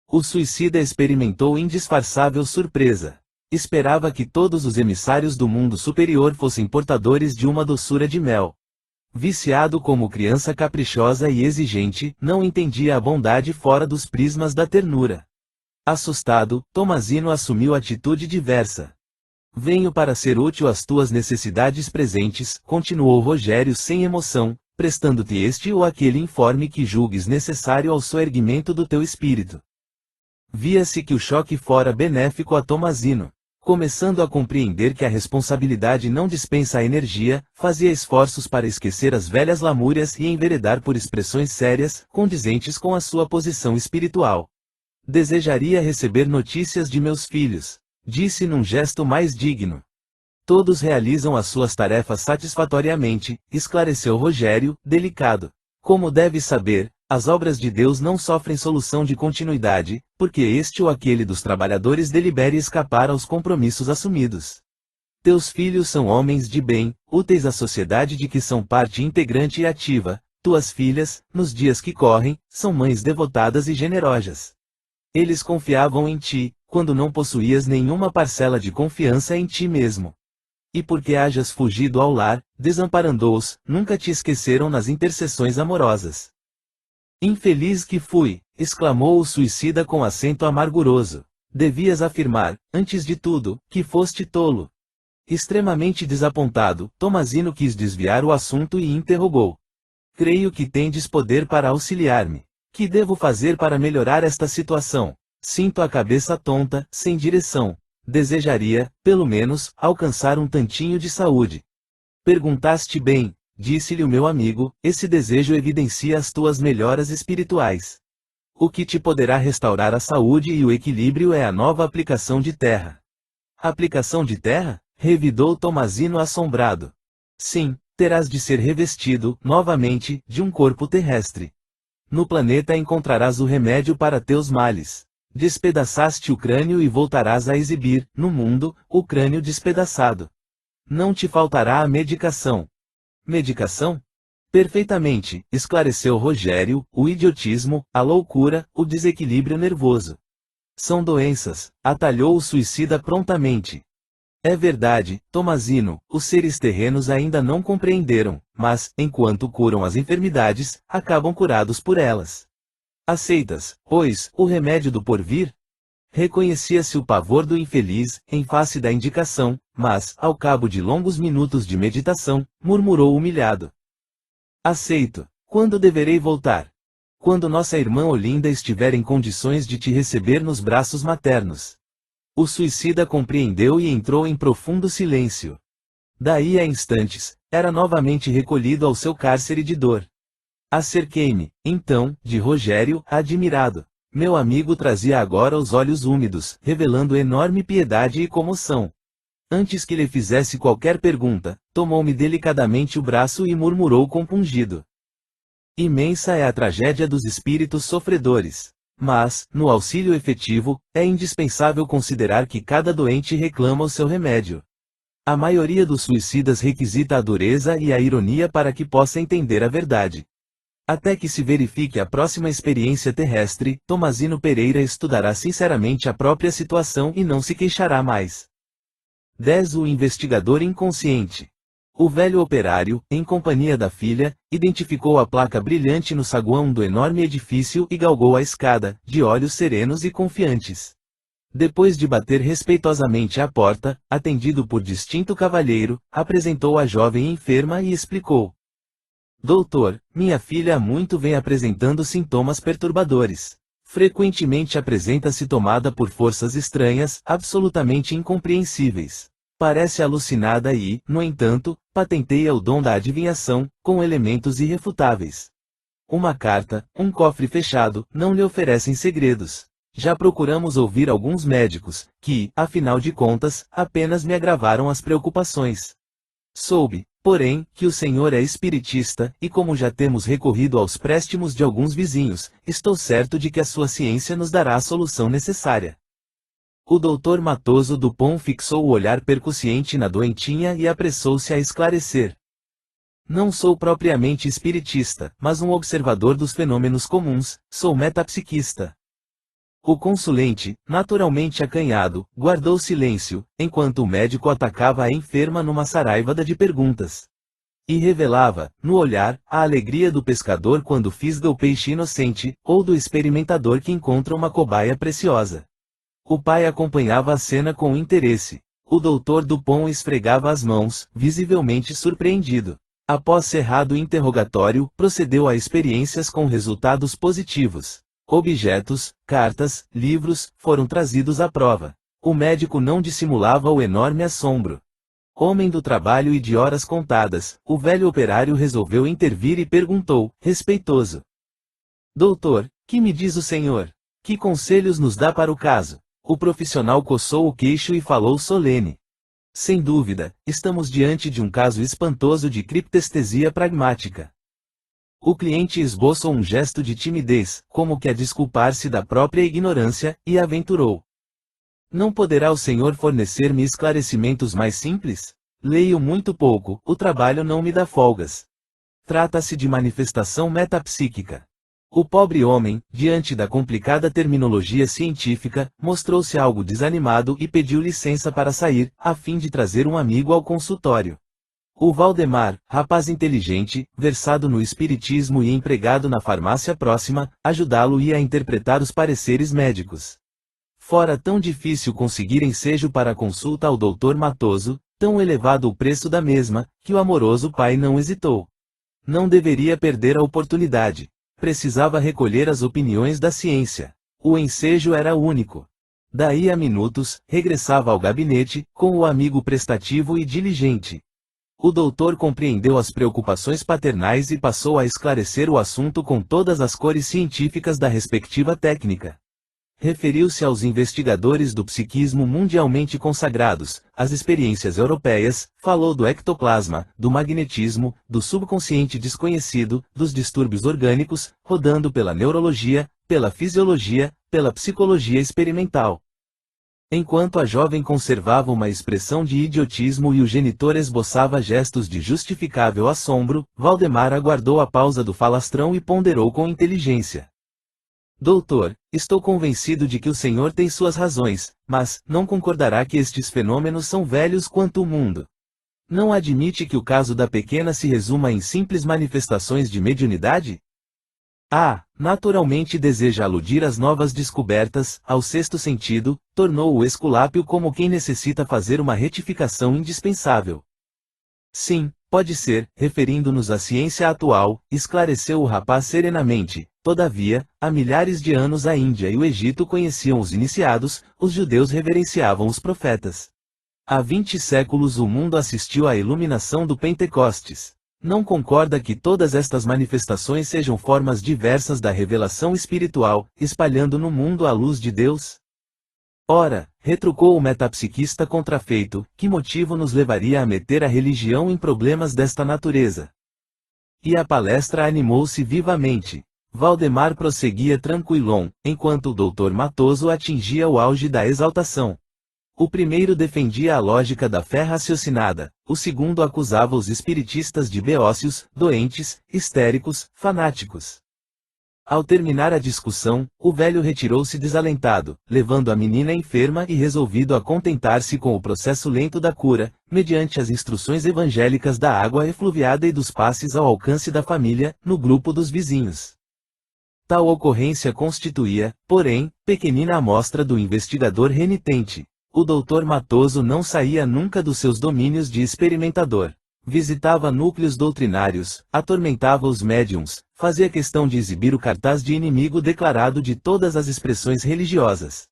O suicida experimentou indisfarçável surpresa. Esperava que todos os emissários do mundo superior fossem portadores de uma doçura de mel. Viciado como criança caprichosa e exigente, não entendia a bondade fora dos prismas da ternura. Assustado, Tomazino assumiu atitude diversa. Venho para ser útil às tuas necessidades presentes, continuou Rogério sem emoção, prestando-te este ou aquele informe que julgues necessário ao soerguimento do teu espírito. Via-se que o choque fora benéfico a Tomazino. Começando a compreender que a responsabilidade não dispensa a energia, fazia esforços para esquecer as velhas lamúrias e enveredar por expressões sérias, condizentes com a sua posição espiritual. Desejaria receber notícias de meus filhos, disse num gesto mais digno. Todos realizam as suas tarefas satisfatoriamente, esclareceu Rogério, delicado. Como deve saber, as obras de Deus não sofrem solução de continuidade, porque este ou aquele dos trabalhadores delibere escapar aos compromissos assumidos. Teus filhos são homens de bem, úteis à sociedade de que são parte integrante e ativa. Tuas filhas, nos dias que correm, são mães devotadas e generosas. Eles confiavam em ti, quando não possuías nenhuma parcela de confiança em ti mesmo. E porque hajas fugido ao lar, desamparando-os, nunca te esqueceram nas intercessões amorosas. Infeliz que fui, exclamou o suicida com acento amarguroso. Devias afirmar, antes de tudo, que foste tolo. Extremamente desapontado, Tomazino quis desviar o assunto e interrogou. Creio que tendes poder para auxiliar-me. Que devo fazer para melhorar esta situação? Sinto a cabeça tonta, sem direção. Desejaria, pelo menos, alcançar um tantinho de saúde. Perguntaste bem, disse-lhe o meu amigo, esse desejo evidencia as tuas melhoras espirituais. O que te poderá restaurar a saúde e o equilíbrio é a nova aplicação de terra. Aplicação de terra? Revidou Tomazino assombrado. Sim, terás de ser revestido, novamente, de um corpo terrestre. No planeta encontrarás o remédio para teus males. Despedaçaste o crânio e voltarás a exibir, no mundo, o crânio despedaçado. Não te faltará a medicação. Medicação? Perfeitamente, esclareceu Rogério, o idiotismo, a loucura, o desequilíbrio nervoso. São doenças, atalhou o suicida prontamente. É verdade, Tomazino, os seres terrenos ainda não compreenderam, mas, enquanto curam as enfermidades, acabam curados por elas. Aceitas, pois, o remédio do porvir? Reconhecia-se o pavor do infeliz, em face da indicação, mas, ao cabo de longos minutos de meditação, murmurou humilhado. Aceito. Quando deverei voltar? Quando nossa irmã Olinda estiver em condições de te receber nos braços maternos. O suicida compreendeu e entrou em profundo silêncio. Daí a instantes, era novamente recolhido ao seu cárcere de dor. Acerquei-me, então, de Rogério, admirado. Meu amigo trazia agora os olhos úmidos, revelando enorme piedade e comoção. Antes que lhe fizesse qualquer pergunta, tomou-me delicadamente o braço e murmurou compungido. Imensa é a tragédia dos espíritos sofredores. Mas, no auxílio efetivo, é indispensável considerar que cada doente reclama o seu remédio. A maioria dos suicidas requisita a dureza e a ironia para que possa entender a verdade. Até que se verifique a próxima experiência terrestre, Tomazino Pereira estudará sinceramente a própria situação e não se queixará mais. 10. O investigador inconsciente. O velho operário, em companhia da filha, identificou a placa brilhante no saguão do enorme edifício e galgou a escada, de olhos serenos e confiantes. Depois de bater respeitosamente à porta, atendido por distinto cavalheiro, apresentou a jovem enferma e explicou. Doutor, minha filha há muito vem apresentando sintomas perturbadores. Frequentemente apresenta-se tomada por forças estranhas, absolutamente incompreensíveis. Parece alucinada e, no entanto, patenteia o dom da adivinhação, com elementos irrefutáveis. Uma carta, um cofre fechado, não lhe oferecem segredos. Já procuramos ouvir alguns médicos, que, afinal de contas, apenas me agravaram as preocupações. Soube, porém, que o senhor é espiritista, e como já temos recorrido aos préstimos de alguns vizinhos, estou certo de que a sua ciência nos dará a solução necessária. O doutor Matoso Dupont fixou o olhar percussiente na doentinha e apressou-se a esclarecer. Não sou propriamente espiritista, mas um observador dos fenômenos comuns, sou metapsiquista. O consulente, naturalmente acanhado, guardou silêncio, enquanto o médico atacava a enferma numa saraivada de perguntas. E revelava, no olhar, a alegria do pescador quando fisga o peixe inocente, ou do experimentador que encontra uma cobaia preciosa. O pai acompanhava a cena com interesse. O doutor Dupont esfregava as mãos, visivelmente surpreendido. Após cerrado o interrogatório, procedeu a experiências com resultados positivos. Objetos, cartas, livros, foram trazidos à prova. O médico não dissimulava o enorme assombro. Homem do trabalho e de horas contadas, o velho operário resolveu intervir e perguntou, respeitoso. Doutor, que me diz o senhor? Que conselhos nos dá para o caso? O profissional coçou o queixo e falou solene. Sem dúvida, estamos diante de um caso espantoso de criptestesia pragmática. O cliente esboçou um gesto de timidez, como que a desculpar-se da própria ignorância, e aventurou. Não poderá o senhor fornecer-me esclarecimentos mais simples? Leio muito pouco, o trabalho não me dá folgas. Trata-se de manifestação metapsíquica. O pobre homem, diante da complicada terminologia científica, mostrou-se algo desanimado e pediu licença para sair, a fim de trazer um amigo ao consultório. O Valdemar, rapaz inteligente, versado no espiritismo e empregado na farmácia próxima, ajudá-lo-ia a interpretar os pareceres médicos. Fora tão difícil conseguir ensejo para a consulta ao Dr. Matoso, tão elevado o preço da mesma, que o amoroso pai não hesitou. Não deveria perder a oportunidade. Precisava recolher as opiniões da ciência. O ensejo era único. Daí a minutos, regressava ao gabinete, com o amigo prestativo e diligente. O doutor compreendeu as preocupações paternais e passou a esclarecer o assunto com todas as cores científicas da respectiva técnica. Referiu-se aos investigadores do psiquismo mundialmente consagrados, às experiências europeias, falou do ectoplasma, do magnetismo, do subconsciente desconhecido, dos distúrbios orgânicos, rodando pela neurologia, pela fisiologia, pela psicologia experimental. Enquanto a jovem conservava uma expressão de idiotismo e o genitor esboçava gestos de justificável assombro, Valdemar aguardou a pausa do falastrão e ponderou com inteligência. Doutor, estou convencido de que o senhor tem suas razões, mas não concordará que estes fenômenos são velhos quanto o mundo. Não admite que o caso da pequena se resuma em simples manifestações de mediunidade? Naturalmente deseja aludir às novas descobertas, ao sexto sentido, tornou o Esculápio como quem necessita fazer uma retificação indispensável. Sim, pode ser, referindo-nos à ciência atual, esclareceu o rapaz serenamente. Todavia, há milhares de anos a Índia e o Egito conheciam os iniciados, os judeus reverenciavam os profetas. Há 20 séculos o mundo assistiu à iluminação do Pentecostes. Não concorda que todas estas manifestações sejam formas diversas da revelação espiritual, espalhando no mundo a luz de Deus? Ora, retrucou o metapsiquista contrafeito, que motivo nos levaria a meter a religião em problemas desta natureza? E a palestra animou-se vivamente. Valdemar prosseguia tranquilão, enquanto o Dr. Matoso atingia o auge da exaltação. O primeiro defendia a lógica da fé raciocinada, o segundo acusava os espiritistas de beócios, doentes, histéricos, fanáticos. Ao terminar a discussão, o velho retirou-se desalentado, levando a menina enferma e resolvido a contentar-se com o processo lento da cura, mediante as instruções evangélicas da água efluviada e dos passes ao alcance da família, no grupo dos vizinhos. Tal ocorrência constituía, porém, pequenina amostra do investigador renitente. O Dr. Matoso não saía nunca dos seus domínios de experimentador. Visitava núcleos doutrinários, atormentava os médiums, fazia questão de exibir o cartaz de inimigo declarado de todas as expressões religiosas.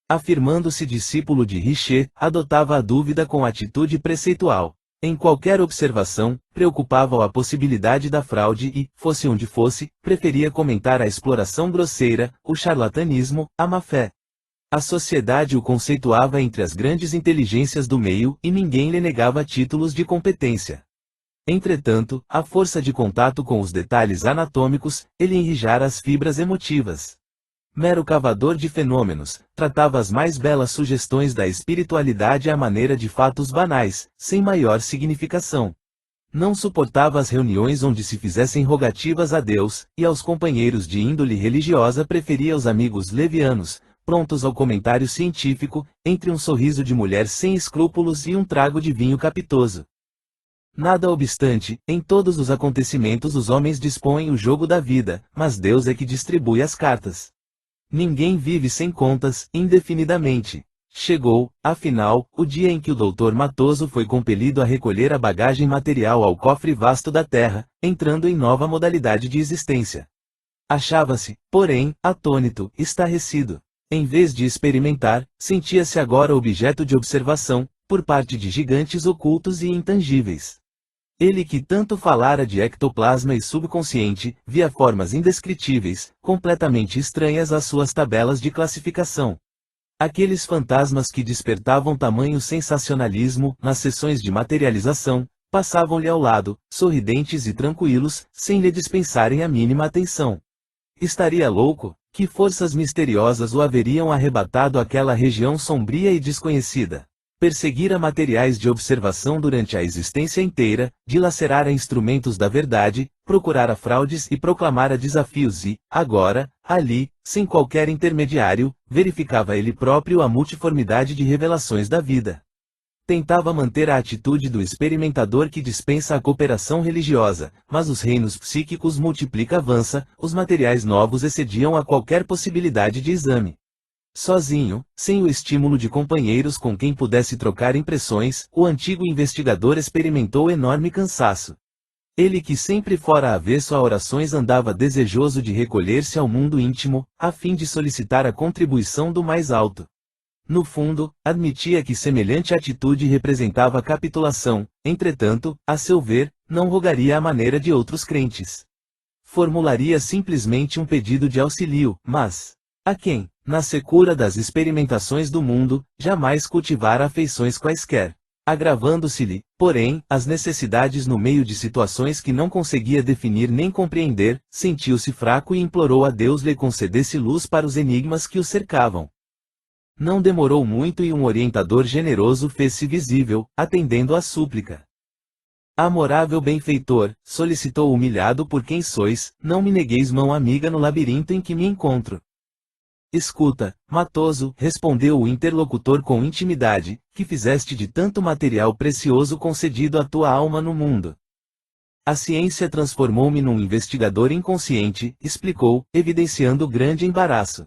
Afirmando-se discípulo de Richer, adotava a dúvida com atitude preceitual. Em qualquer observação, preocupava-o a possibilidade da fraude e, fosse onde fosse, preferia comentar a exploração grosseira, o charlatanismo, a má-fé. A sociedade o conceituava entre as grandes inteligências do meio e ninguém lhe negava títulos de competência. Entretanto, à força de contato com os detalhes anatômicos, ele enrijara as fibras emotivas. Mero cavador de fenômenos, tratava as mais belas sugestões da espiritualidade à maneira de fatos banais, sem maior significação. Não suportava as reuniões onde se fizessem rogativas a Deus, e aos companheiros de índole religiosa preferia os amigos levianos, prontos ao comentário científico, entre um sorriso de mulher sem escrúpulos e um trago de vinho capitoso. Nada obstante, em todos os acontecimentos os homens dispõem o jogo da vida, mas Deus é que distribui as cartas. Ninguém vive sem contas, indefinidamente. Chegou, afinal, o dia em que o Dr. Matoso foi compelido a recolher a bagagem material ao cofre vasto da terra, entrando em nova modalidade de existência. Achava-se, porém, atônito, estarrecido. Em vez de experimentar, sentia-se agora objeto de observação, por parte de gigantes ocultos e intangíveis. Ele que tanto falara de ectoplasma e subconsciente, via formas indescritíveis, completamente estranhas às suas tabelas de classificação. Aqueles fantasmas que despertavam tamanho sensacionalismo, nas sessões de materialização, passavam-lhe ao lado, sorridentes e tranquilos, sem lhe dispensarem a mínima atenção. Estaria louco? Que forças misteriosas o haveriam arrebatado àquela região sombria e desconhecida? Perseguira materiais de observação durante a existência inteira, dilacerara instrumentos da verdade, procurara fraudes e proclamara desafios e, agora, ali, sem qualquer intermediário, verificava ele próprio a multiformidade de revelações da vida. Tentava manter a atitude do experimentador que dispensa a cooperação religiosa, mas os reinos psíquicos multiplica avança, os materiais novos excediam a qualquer possibilidade de exame. Sozinho, sem o estímulo de companheiros com quem pudesse trocar impressões, o antigo investigador experimentou enorme cansaço. Ele que sempre fora avesso a orações andava desejoso de recolher-se ao mundo íntimo, a fim de solicitar a contribuição do mais alto. No fundo, admitia que semelhante atitude representava capitulação, entretanto, a seu ver, não rogaria à maneira de outros crentes. Formularia simplesmente um pedido de auxílio, mas, a quem, na secura das experimentações do mundo, jamais cultivara afeições quaisquer. Agravando-se-lhe, porém, as necessidades no meio de situações que não conseguia definir nem compreender, sentiu-se fraco e implorou a Deus lhe concedesse luz para os enigmas que o cercavam. Não demorou muito e um orientador generoso fez-se visível, atendendo à súplica. Amorável benfeitor, solicitou humilhado por quem sois, não me negueis mão amiga no labirinto em que me encontro. Escuta, Matoso, respondeu o interlocutor com intimidade, que fizeste de tanto material precioso concedido à tua alma no mundo. A ciência transformou-me num investigador inconsciente, explicou, evidenciando grande embaraço.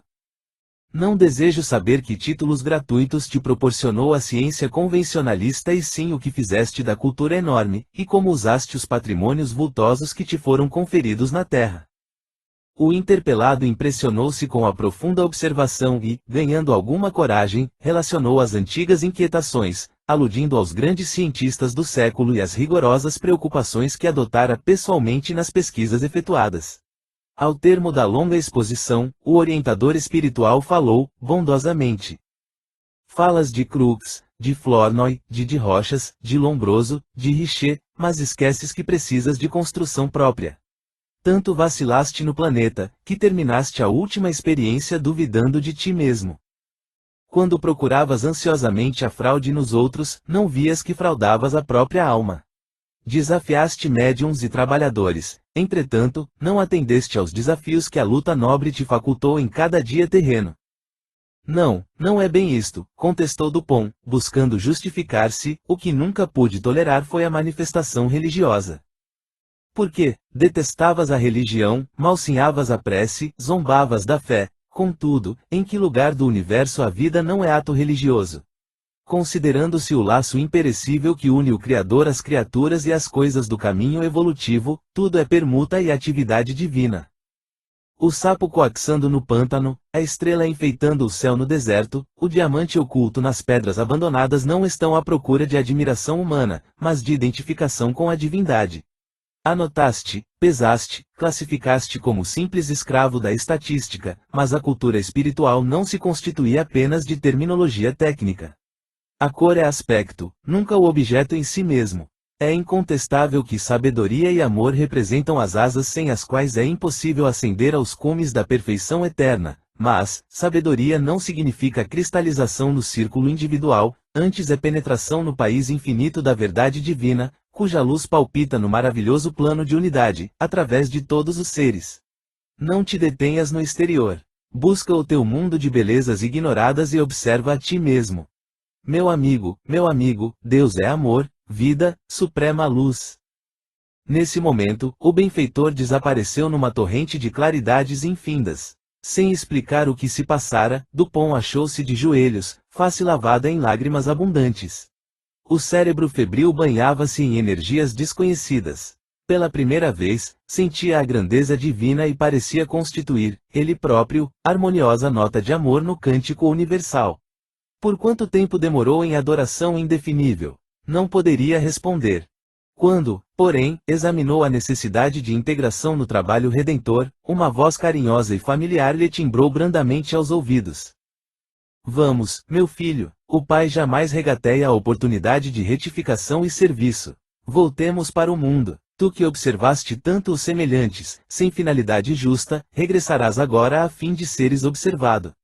Não desejo saber que títulos gratuitos te proporcionou a ciência convencionalista e sim o que fizeste da cultura enorme, e como usaste os patrimônios vultosos que te foram conferidos na terra. O interpelado impressionou-se com a profunda observação e, ganhando alguma coragem, relacionou as antigas inquietações, aludindo aos grandes cientistas do século e às rigorosas preocupações que adotara pessoalmente nas pesquisas efetuadas. Ao termo da longa exposição, o orientador espiritual falou, bondosamente. Falas de Crookes, de Flournoy, de Rochas, de Lombroso, de Richer, mas esqueces que precisas de construção própria. Tanto vacilaste no planeta, que terminaste a última experiência duvidando de ti mesmo. Quando procuravas ansiosamente a fraude nos outros, não vias que fraudavas a própria alma. Desafiaste médiuns e trabalhadores, entretanto, não atendeste aos desafios que a luta nobre te facultou em cada dia terreno. Não, não é bem isto, contestou Dupont, buscando justificar-se, o que nunca pude tolerar foi a manifestação religiosa. Porque, detestavas a religião, malsinhavas a prece, zombavas da fé, contudo, em que lugar do universo a vida não é ato religioso? Considerando-se o laço imperecível que une o Criador às criaturas e às coisas do caminho evolutivo, tudo é permuta e atividade divina. O sapo coaxando no pântano, a estrela enfeitando o céu no deserto, o diamante oculto nas pedras abandonadas não estão à procura de admiração humana, mas de identificação com a divindade. Anotaste, pesaste, classificaste como simples escravo da estatística, mas a cultura espiritual não se constitui apenas de terminologia técnica. A cor é aspecto, nunca o objeto em si mesmo. É incontestável que sabedoria e amor representam as asas sem as quais é impossível ascender aos cumes da perfeição eterna, mas, sabedoria não significa cristalização no círculo individual, antes é penetração no país infinito da verdade divina, cuja luz palpita no maravilhoso plano de unidade, através de todos os seres. Não te detenhas no exterior. Busca o teu mundo de belezas ignoradas e observa a ti mesmo. Meu amigo, Deus é amor, vida, suprema luz. Nesse momento, o benfeitor desapareceu numa torrente de claridades infindas. Sem explicar o que se passara, Dupont achou-se de joelhos, face lavada em lágrimas abundantes. O cérebro febril banhava-se em energias desconhecidas. Pela primeira vez, sentia a grandeza divina e parecia constituir, ele próprio, harmoniosa nota de amor no cântico universal. Por quanto tempo demorou em adoração indefinível? Não poderia responder. Quando, porém, examinou a necessidade de integração no trabalho redentor, uma voz carinhosa e familiar lhe timbrou brandamente aos ouvidos. Vamos, meu filho, o pai jamais regateia a oportunidade de retificação e serviço. Voltemos para o mundo. Tu que observaste tanto os semelhantes, sem finalidade justa, regressarás agora a fim de seres observado.